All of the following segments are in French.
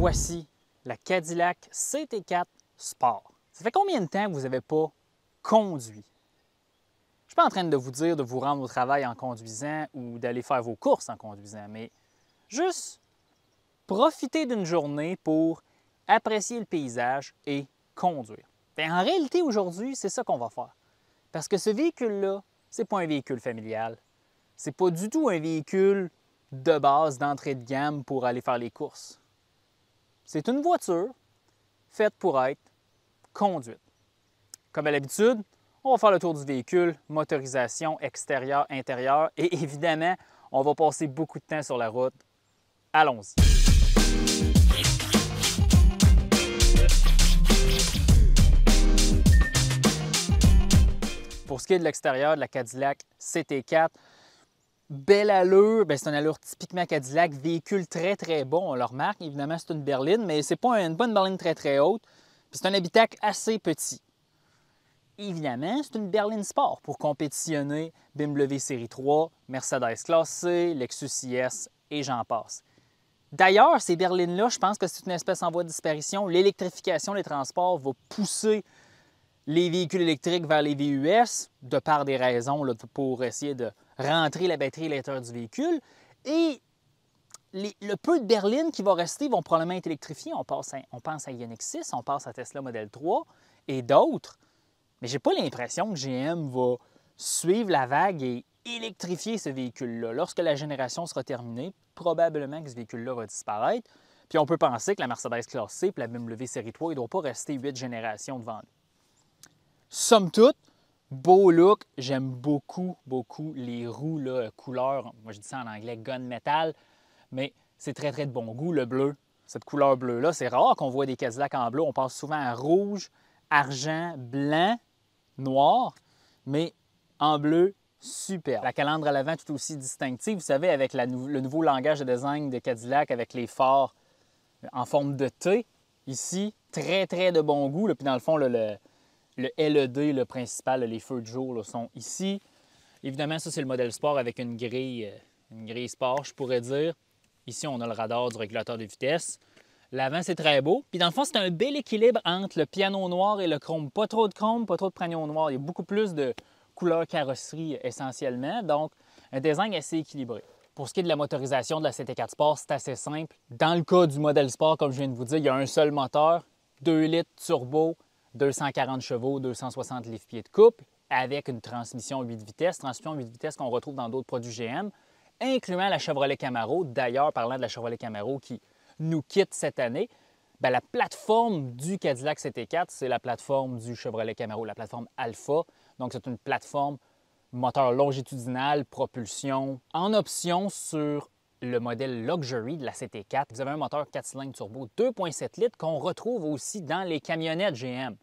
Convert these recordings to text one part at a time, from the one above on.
Voici la Cadillac CT4 Sport. Ça fait combien de temps que vous n'avez pas conduit? Je ne suis pas en train de vous dire de vous rendre au travail en conduisant ou d'aller faire vos courses en conduisant, mais juste profiter d'une journée pour apprécier le paysage et conduire. Bien, en réalité, aujourd'hui, c'est ça qu'on va faire. Parce que ce véhicule-là, ce n'est pas un véhicule familial. Ce n'est pas du tout un véhicule de base, d'entrée de gamme pour aller faire les courses. C'est une voiture faite pour être conduite. Comme à l'habitude, on va faire le tour du véhicule, motorisation, extérieur, intérieur et évidemment, on va passer beaucoup de temps sur la route. Allons-y. Pour ce qui est de l'extérieur de la Cadillac CT4, belle allure, c'est une allure typiquement Cadillac, véhicule très bon, on le remarque. Évidemment, c'est une berline, mais c'est pas une berline très haute. Puis c'est un habitacle assez petit. Évidemment, c'est une berline sport pour compétitionner BMW Série 3, Mercedes Classe C, Lexus IS et j'en passe. D'ailleurs, ces berlines-là, je pense que c'est une espèce en voie de disparition. L'électrification des transports va pousser les véhicules électriques vers les VUS, de par des raisons là, pour essayer de rentrer la batterie à l'intérieur du véhicule. Et le peu de berlines qui vont rester vont probablement être électrifiées. On pense à Ioniq 6, on pense à Tesla Model 3 et d'autres. Mais je n'ai pas l'impression que GM va suivre la vague et électrifier ce véhicule-là. Lorsque la génération sera terminée, probablement que ce véhicule-là va disparaître. Puis on peut penser que la Mercedes Classe C et la BMW Série 3, ils ne doivent pas rester 8 générations devant nous. Somme toute, beau look. J'aime beaucoup les roues là, couleur, moi je dis ça en anglais, gunmetal, mais c'est très de bon goût, le bleu. Cette couleur bleue-là, c'est rare qu'on voit des Cadillacs en bleu. On pense souvent à rouge, argent, blanc, noir, mais en bleu, super. La calandre à l'avant tout aussi distinctive, vous savez, avec le nouveau langage de design de Cadillac, avec les phares en forme de T, ici, très de bon goût. Là. Puis dans le fond, le LED, le principal, les feux de jour là, sont ici. Évidemment, ça, c'est le modèle sport avec une grille sport, je pourrais dire. Ici, on a le radar du régulateur de vitesse. L'avant, c'est très beau. Puis dans le fond, c'est un bel équilibre entre le piano noir et le chrome. Pas trop de chrome, pas trop de piano noir. Il y a beaucoup plus de couleur carrosserie essentiellement. Donc, un design assez équilibré. Pour ce qui est de la motorisation de la CT4 Sport, c'est assez simple. Dans le cas du modèle sport, comme je viens de vous dire, il y a un seul moteur, 2 litres turbo, 240 chevaux, 260 livres-pieds de couple, avec une transmission 8 vitesses. Transmission 8 vitesses qu'on retrouve dans d'autres produits GM, incluant la Chevrolet Camaro. D'ailleurs, parlant de la Chevrolet Camaro qui nous quitte cette année, la plateforme du Cadillac CT4, c'est la plateforme du Chevrolet Camaro, la plateforme Alpha. Donc, c'est une plateforme moteur longitudinal, propulsion, en option sur le modèle Luxury de la CT4. Vous avez un moteur 4 cylindres turbo 2,7 litres qu'on retrouve aussi dans les camionnettes GM.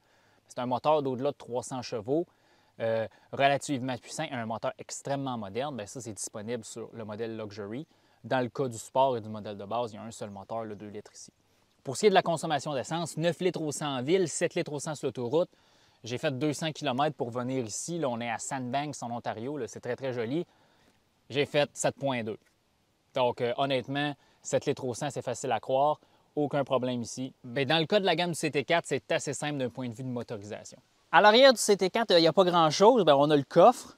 C'est un moteur d'au-delà de 300 chevaux, relativement puissant et un moteur extrêmement moderne. Ça, c'est disponible sur le modèle Luxury. Dans le cas du sport et du modèle de base, il y a un seul moteur, le 2 litres ici. Pour ce qui est de la consommation d'essence, 9 litres au 100 en ville, 7 litres au 100 sur l'autoroute. J'ai fait 200 km pour venir ici. Là, on est à Sandbanks, en Ontario. C'est très joli. J'ai fait 7,2. Donc, honnêtement, 7 litres au 100, c'est facile à croire. Aucun problème ici. Dans le cas de la gamme du CT4, c'est assez simple d'un point de vue de motorisation. À l'arrière du CT4, il n'y a pas grand-chose. On a le coffre.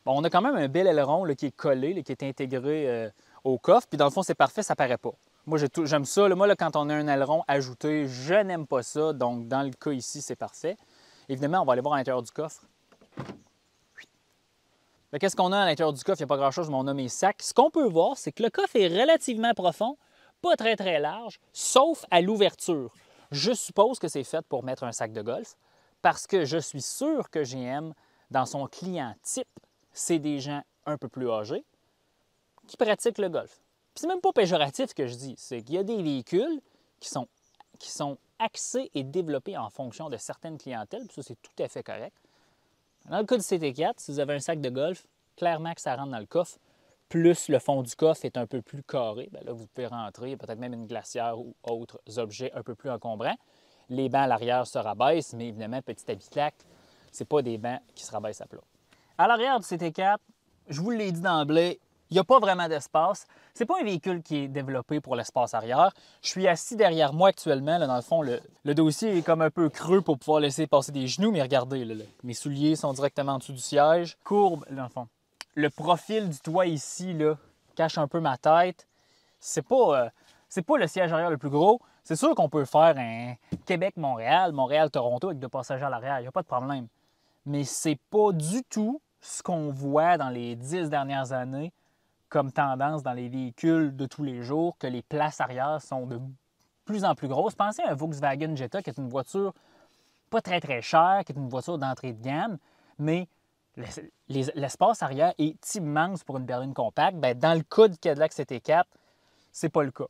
On a quand même un bel aileron là, qui est collé, là, qui est intégré au coffre. Puis dans le fond, c'est parfait, ça paraît pas. Moi, j'aime ça. Là, moi, là, quand on a un aileron ajouté, je n'aime pas ça. Donc, dans le cas ici, c'est parfait. Évidemment, on va aller voir à l'intérieur du coffre. Qu'est-ce qu'on a à l'intérieur du coffre? Il n'y a pas grand-chose, mais on a mes sacs. Ce qu'on peut voir, c'est que le coffre est relativement profond, pas très large, sauf à l'ouverture. Je suppose que c'est fait pour mettre un sac de golf parce que je suis sûr que GM, dans son client type, c'est des gens un peu plus âgés qui pratiquent le golf. Puis c'est même pas péjoratif que je dis, c'est qu'il y a des véhicules qui sont axés et développés en fonction de certaines clientèles, puis ça, c'est tout à fait correct. Dans le cas du CT4, si vous avez un sac de golf, clairement que ça rentre dans le coffre, plus le fond du coffre est un peu plus carré, là, vous pouvez rentrer, peut-être même une glacière ou autres objets un peu plus encombrants. Les bancs à l'arrière se rabaissent, mais évidemment, petit habitacle, ce n'est pas des bancs qui se rabaissent à plat. À l'arrière du CT4, je vous l'ai dit d'emblée, Il n'y a pas vraiment d'espace. C'est pas un véhicule qui est développé pour l'espace arrière. Je suis assis derrière moi actuellement. Là, dans le fond, le dossier est comme un peu creux pour pouvoir laisser passer des genoux, mais regardez, là, mes souliers sont directement en dessous du siège. Courbe, dans le fond. Le profil du toit ici là, cache un peu ma tête. C'est pas le siège arrière le plus gros. C'est sûr qu'on peut faire un Québec-Montréal, Montréal-Toronto avec 2 passagers à l'arrière. Il n'y a pas de problème. Mais c'est pas du tout ce qu'on voit dans les 10 dernières années comme tendance dans les véhicules de tous les jours, que les places arrière sont de plus en plus grosses. Pensez à un Volkswagen Jetta, qui est une voiture pas très très chère, qui est une voiture d'entrée de gamme, mais l'espace arrière est immense pour une berline compacte. Bien, dans le cas du Cadillac CT4, c'est pas le cas.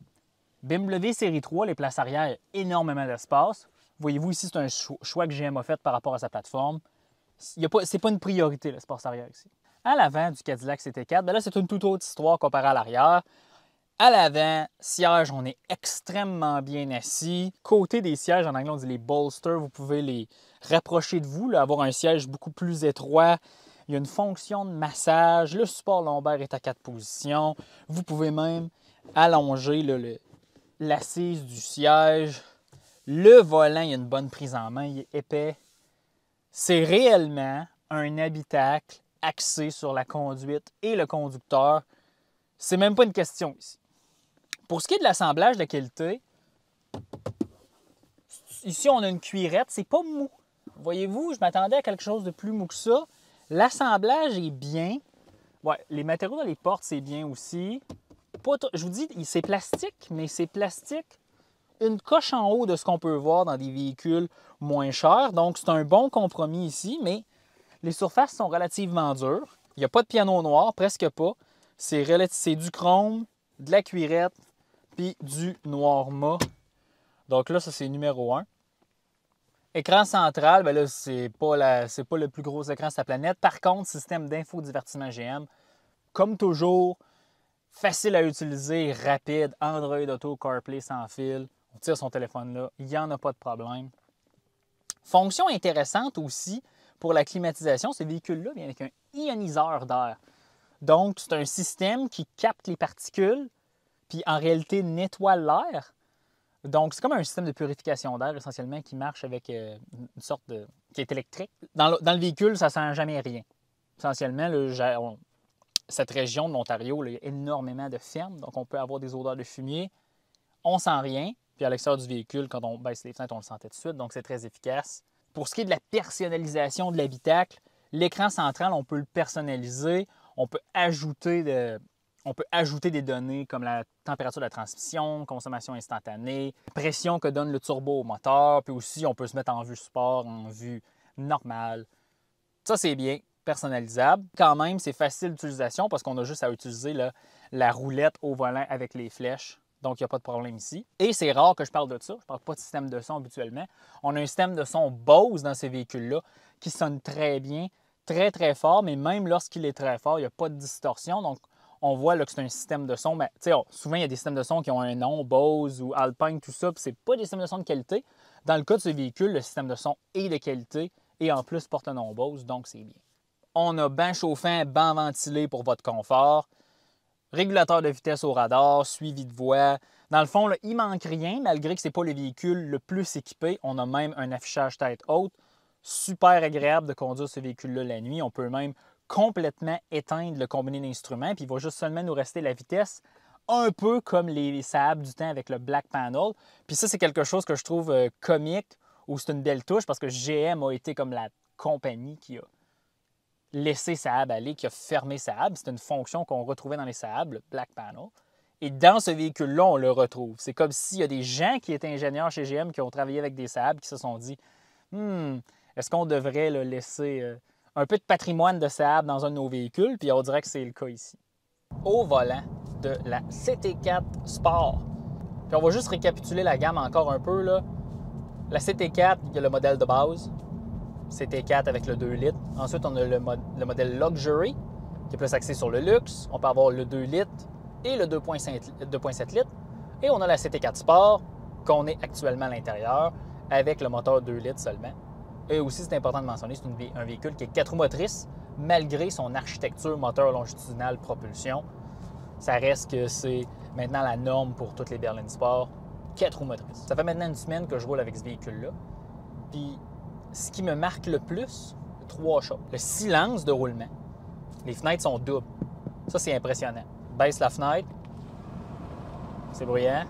BMW Série 3, les places arrière, il y a énormément d'espace. Voyez-vous ici, c'est un choix que GM a fait par rapport à sa plateforme. Ce n'est pas une priorité, l'espace arrière ici. À l'avant du Cadillac CT4, bien là, c'est une toute autre histoire comparée à l'arrière. À l'avant, siège, on est extrêmement bien assis. Côté des sièges, en anglais, on dit les bolsters, vous pouvez les rapprocher de vous, là, avoir un siège beaucoup plus étroit. Il y a une fonction de massage. Le support lombaire est à 4 positions. Vous pouvez même allonger l'assise du siège. Le volant, il y a une bonne prise en main, il est épais. C'est réellement un habitacle axé sur la conduite et le conducteur. C'est même pas une question ici. Pour ce qui est de l'assemblage de qualité, ici on a une cuirette, c'est pas mou. Voyez-vous, je m'attendais à quelque chose de plus mou que ça. L'assemblage est bien. Ouais, les matériaux dans les portes, c'est bien aussi. Je vous dis, c'est plastique, mais c'est plastique une coche en haut de ce qu'on peut voir dans des véhicules moins chers. Donc, c'est un bon compromis ici, mais les surfaces sont relativement dures. Il n'y a pas de piano noir, presque pas. C'est du chrome, de la cuirette, puis du noir mat. Donc là, ça, c'est numéro 1. Écran central, bien là, c'est pas le plus gros écran de la planète. Par contre, système d'infodivertissement GM, comme toujours, facile à utiliser, rapide, Android Auto, CarPlay sans fil. On tire son téléphone là, il n'y en a pas de problème. Fonction intéressante aussi pour la climatisation, ce véhicule-là vient avec un ioniseur d'air. Donc, c'est un système qui capte les particules, puis en réalité nettoie l'air. Donc, c'est comme un système de purification d'air essentiellement qui marche avec une sorte de... qui est électrique. Dans le véhicule, ça ne sent jamais rien. Essentiellement, cette région de l'Ontario, il y a énormément de fermes, donc on peut avoir des odeurs de fumier. On ne sent rien. Puis à l'extérieur du véhicule, quand on baisse les fenêtres, on le sentait tout de suite, donc c'est très efficace. Pour ce qui est de la personnalisation de l'habitacle, l'écran central, on peut le personnaliser. On peut ajouter des données comme la température de la transmission, consommation instantanée, pression que donne le turbo au moteur, puis aussi on peut se mettre en vue sport, en vue normale. Ça, c'est bien, personnalisable. Quand même, c'est facile d'utilisation parce qu'on a juste à utiliser la roulette au volant avec les flèches. Donc, il n'y a pas de problème ici. Et c'est rare que je parle de ça. Je ne parle pas de système de son habituellement. On a un système de son Bose dans ces véhicules-là qui sonne très bien, très, très fort, mais même lorsqu'il est très fort, il n'y a pas de distorsion. Donc, on voit là, que c'est un système de son. Mais, souvent, il y a des systèmes de son qui ont un nom, Bose ou Alpine, tout ça, puis ce n'est pas des systèmes de son de qualité. Dans le cas de ce véhicule, le système de son est de qualité et en plus porte un nom Bose, donc c'est bien. On a banc chauffant, banc ventilé pour votre confort. Régulateur de vitesse au radar, suivi de voie. Dans le fond, là, il ne manque rien, malgré que ce n'est pas le véhicule le plus équipé. On a même un affichage tête haute. Super agréable de conduire ce véhicule-là la nuit. On peut même complètement éteindre le combiné d'instruments, puis il va juste seulement nous rester la vitesse, un peu comme les Saab du temps avec le Black Panel. Puis ça, c'est quelque chose que je trouve comique, ou c'est une belle touche, parce que GM a été comme la compagnie qui a laissé Saab aller, qui a fermé Saab. C'est une fonction qu'on retrouvait dans les Saab, le Black Panel. Et dans ce véhicule-là, on le retrouve. C'est comme s'il y a des gens qui étaient ingénieurs chez GM qui ont travaillé avec des Saab qui se sont dit est-ce qu'on devrait laisser un peu de patrimoine de Saab dans un de nos véhicules? Puis on dirait que c'est le cas ici. Au volant de la CT4 Sport. Puis on va juste récapituler la gamme encore un peu, là. La CT4, il y a le modèle de base. CT4 avec le 2 litres. Ensuite, on a le modèle Luxury, qui est plus axé sur le luxe. On peut avoir le 2 litres et le 2,7 litres. Et on a la CT4 Sport, qu'on est actuellement à l'intérieur, avec le moteur 2 litres seulement. Et aussi, c'est important de mentionner, c'est un véhicule qui est 4 roues motrices, malgré son architecture moteur longitudinal propulsion. Ça reste que c'est maintenant la norme pour toutes les berlines sport, 4 roues motrices. Ça fait maintenant une semaine que je roule avec ce véhicule-là. Puis ce qui me marque le plus, 3 choses. Le silence de roulement. Les fenêtres sont doubles. Ça, c'est impressionnant. Baisse la fenêtre. C'est bruyant.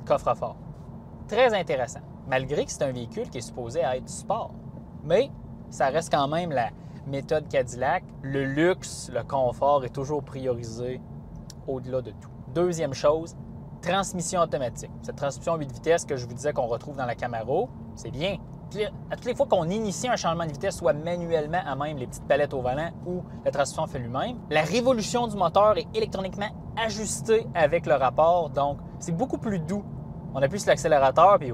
Coffre-fort. Très intéressant. Malgré que c'est un véhicule qui est supposé être du sport. Mais ça reste quand même la méthode Cadillac. Le luxe, le confort est toujours priorisé au-delà de tout. Deuxième chose, transmission automatique. Cette transmission 8 vitesses que je vous disais qu'on retrouve dans la Camaro, c'est bien. À toutes les fois qu'on initie un changement de vitesse, soit manuellement à même les petites palettes au volant ou la transmission fait lui-même, la révolution du moteur est électroniquement ajustée avec le rapport, donc c'est beaucoup plus doux. On appuie sur l'accélérateur, puis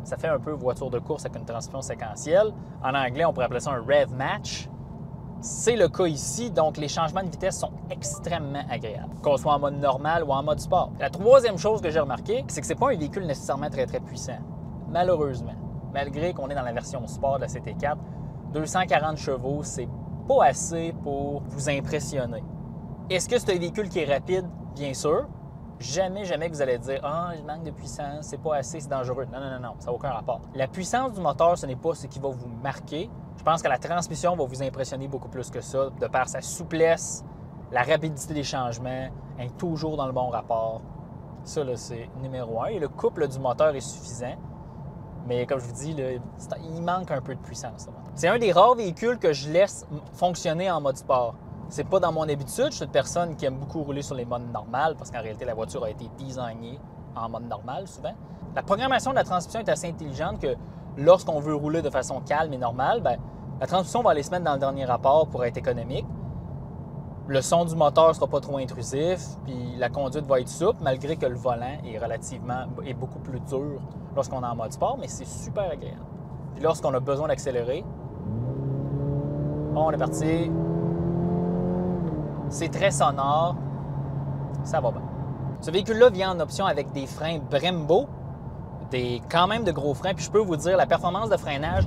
ça fait un peu voiture de course avec une transmission séquentielle. En anglais, on pourrait appeler ça un rev match. C'est le cas ici, donc les changements de vitesse sont extrêmement agréables, qu'on soit en mode normal ou en mode sport. La troisième chose que j'ai remarqué, c'est que c'est pas un véhicule nécessairement très puissant. Malheureusement, malgré qu'on est dans la version sport de la CT4, 240 chevaux, c'est pas assez pour vous impressionner. Est-ce que c'est un véhicule qui est rapide? Bien sûr. Jamais que vous allez dire « Ah, je manque de puissance, c'est pas assez, c'est dangereux. » Non, ça n'a aucun rapport. La puissance du moteur, ce n'est pas ce qui va vous marquer. Je pense que la transmission va vous impressionner beaucoup plus que ça, de par sa souplesse, la rapidité des changements, être toujours dans le bon rapport. Ça, là, c'est numéro 1. Et le couple du moteur est suffisant. Mais comme je vous dis, là, il manque un peu de puissance. C'est un des rares véhicules que je laisse fonctionner en mode sport. C'est pas dans mon habitude. Je suis une personne qui aime beaucoup rouler sur les modes normales parce qu'en réalité, la voiture a été designée en mode normal souvent. La programmation de la transmission est assez intelligente que lorsqu'on veut rouler de façon calme et normale, bien, la transmission va aller se mettre dans le dernier rapport pour être économique. Le son du moteur ne sera pas trop intrusif, puis la conduite va être souple, malgré que le volant est beaucoup plus dur lorsqu'on est en mode sport, mais c'est super agréable. Puis lorsqu'on a besoin d'accélérer, on est parti. C'est très sonore, ça va bien. Ce véhicule-là vient en option avec des freins Brembo, quand même de gros freins, puis je peux vous dire, la performance de freinage,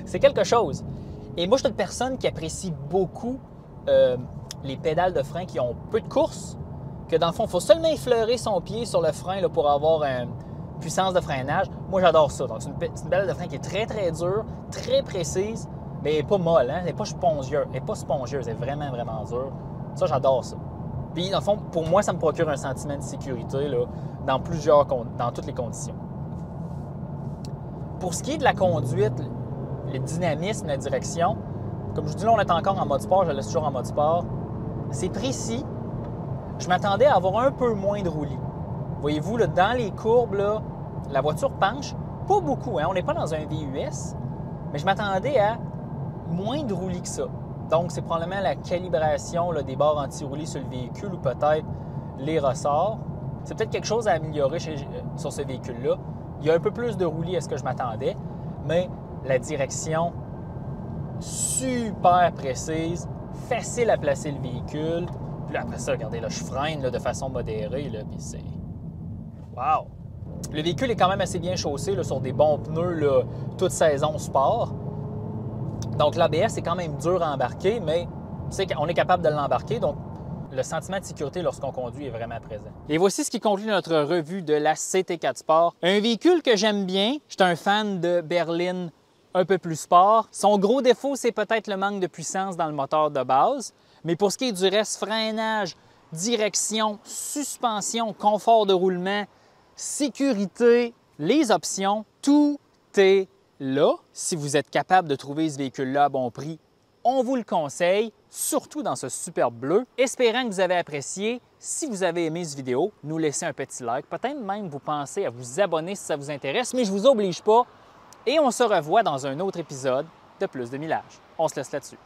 c'est quelque chose. Et moi, je suis une personne qui apprécie beaucoup les pédales de frein qui ont peu de course, que dans le fond, il faut seulement effleurer son pied sur le frein là, pour avoir une puissance de freinage. Moi, j'adore ça. Donc, c'est une pédale de frein qui est très dure, très précise, mais elle n'est pas molle, hein? Elle n'est pas spongieuse. Elle est vraiment dure. Ça, j'adore ça. Puis, dans le fond, pour moi, ça me procure un sentiment de sécurité là, dans toutes les conditions. Pour ce qui est de la conduite, le dynamisme, la direction, comme je vous dis, là, on est encore en mode sport, je le laisse toujours en mode sport. C'est précis. Je m'attendais à avoir un peu moins de roulis. Voyez-vous, là, dans les courbes, là, la voiture penche. Pas beaucoup, hein? On n'est pas dans un VUS, mais je m'attendais à moins de roulis que ça. Donc, c'est probablement la calibration là, des barres anti-roulis sur le véhicule ou peut-être les ressorts. C'est peut-être quelque chose à améliorer sur ce véhicule-là. Il y a un peu plus de roulis à ce que je m'attendais, mais la direction super précise, facile à placer le véhicule. Puis là, après ça, regardez, là, je freine là, de façon modérée, là, puis c'est... Wow! Le véhicule est quand même assez bien chaussé là, sur des bons pneus là, toute saison sport. Donc l'ABS est quand même dur à embarquer, mais on est capable de l'embarquer. Donc le sentiment de sécurité lorsqu'on conduit est vraiment présent. Et voici ce qui conclut notre revue de la CT4 Sport. Un véhicule que j'aime bien. Je suis un fan de berline un peu plus sport. Son gros défaut, c'est peut-être le manque de puissance dans le moteur de base. Mais pour ce qui est du reste, freinage, direction, suspension, confort de roulement, sécurité, les options, tout est là. Si vous êtes capable de trouver ce véhicule-là à bon prix, on vous le conseille, surtout dans ce superbe bleu. Espérant que vous avez apprécié. Si vous avez aimé cette vidéo, nous laissez un petit like. Peut-être même vous pensez à vous abonner si ça vous intéresse, mais je ne vous oblige pas. Et on se revoit dans un autre épisode de Plus de Millage. On se laisse là-dessus.